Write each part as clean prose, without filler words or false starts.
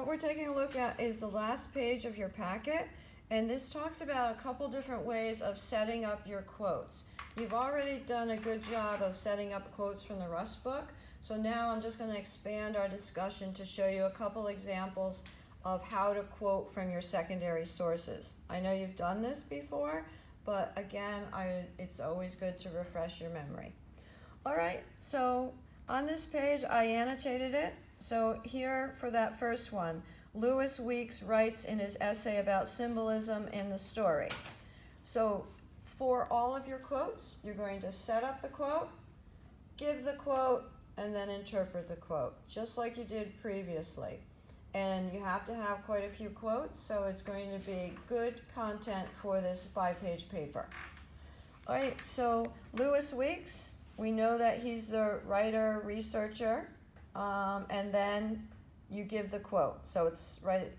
what we're taking a look at is the last page of your packet, and this talks about a couple different ways of setting up your quotes. You've already done a good job of setting up quotes from the Rust book, so now I'm just going to expand our discussion to show you a couple examples of how to quote from your secondary sources. I know you've done this before, but again, it's always good to refresh your memory. All right, so on this page, I annotated it. So here for that first one, Lewis Weeks writes in his essay about symbolism in the story. So for all of your quotes, you're going to set up the quote, give the quote, and then interpret the quote, just like you did previously. And you have to have quite a few quotes, so it's going to be good content for this 5-page paper. All right, so Lewis Weeks, we know that he's the writer, researcher, and then you give the quote. So it's right.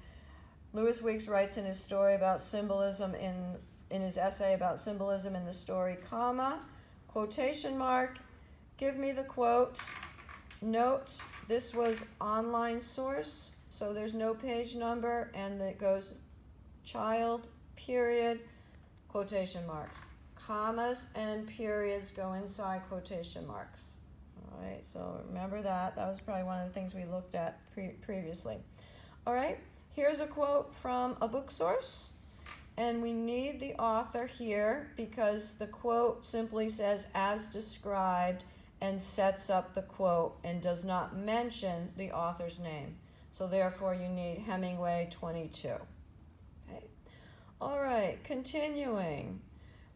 Lewis Weeks writes in his story about symbolism in his essay about symbolism in the story, comma, quotation mark, give me the quote. Note, this was online source, so there's no page number, and it goes child, period, quotation marks. Commas and periods go inside quotation marks. All right, so remember that. That was probably one of the things we looked at previously. All right, here's a quote from a book source, and we need the author here because the quote simply says as described and sets up the quote and does not mention the author's name. So therefore you need Hemingway 22. Okay. All right, continuing.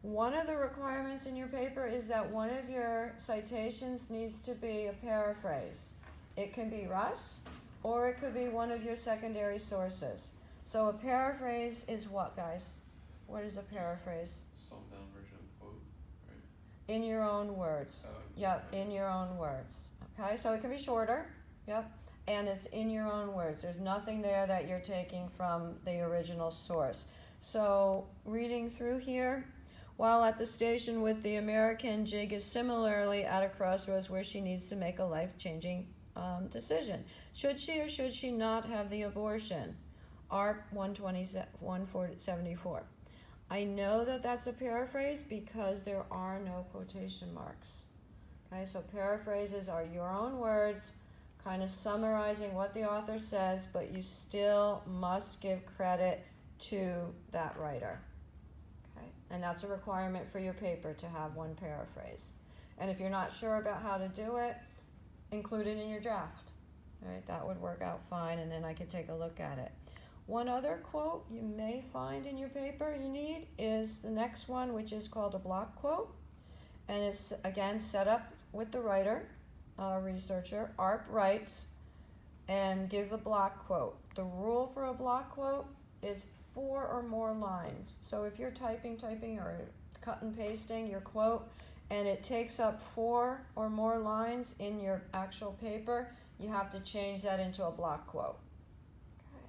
One of the requirements in your paper is that one of your citations needs to be a paraphrase. It can be Russ, or it could be one of your secondary sources. So a paraphrase is what, guys? What is a paraphrase? Summed down version of quote, right? In your own words. Yep, in your own words. Okay, so it can be shorter. Yep, and it's in your own words. There's nothing there that you're taking from the original source. So reading through here, while at the station with the American, Jig is similarly at a crossroads where she needs to make a life-changing decision. Should she or should she not have the abortion? ARP 174. I know that that's a paraphrase because there are no quotation marks. Okay, so paraphrases are your own words, kind of summarizing what the author says, but you still must give credit to that writer. And that's a requirement for your paper to have one paraphrase. And if you're not sure about how to do it, include it in your draft. All right, that would work out fine, and then I could take a look at it. One other quote you may find in your paper you need is the next one, which is called a block quote. And it's, again, set up with the writer, researcher. ARP writes, and give a block quote. The rule for a block quote is 4 or more lines. So if you're typing or cut and pasting your quote and it takes up 4 or more lines in your actual paper, you have to change that into a block quote. Okay.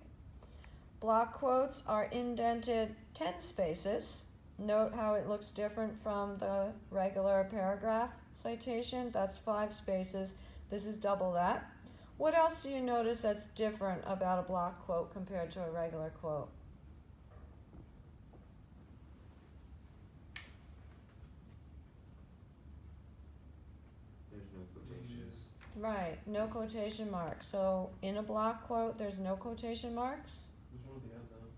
Block quotes are indented 10 spaces. Note how it looks different from the regular paragraph citation. That's 5 spaces. This is double that. What else do you notice that's different about a block quote compared to a regular quote? Right, no quotation marks. So in a block quote, there's no quotation marks. There's one at the end though.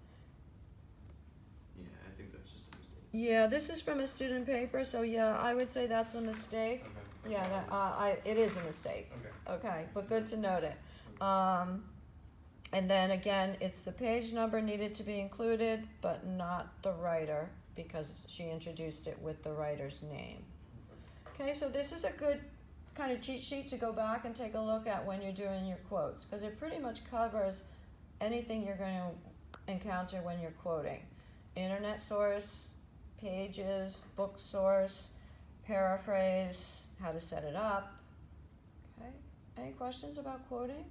Yeah, I think that's just a mistake. Yeah, this is from a student paper, so yeah, I would say that's a mistake. Okay. Yeah, that it is a mistake. Okay, but good to note it. And then again, it's the page number needed to be included, but not the writer, because she introduced it with the writer's name. Okay, so this is a good kind of cheat sheet to go back and take a look at when you're doing your quotes, because it pretty much covers anything you're going to encounter when you're quoting. Internet source, pages, book source, paraphrase, how to set it up. Okay, any questions about quoting?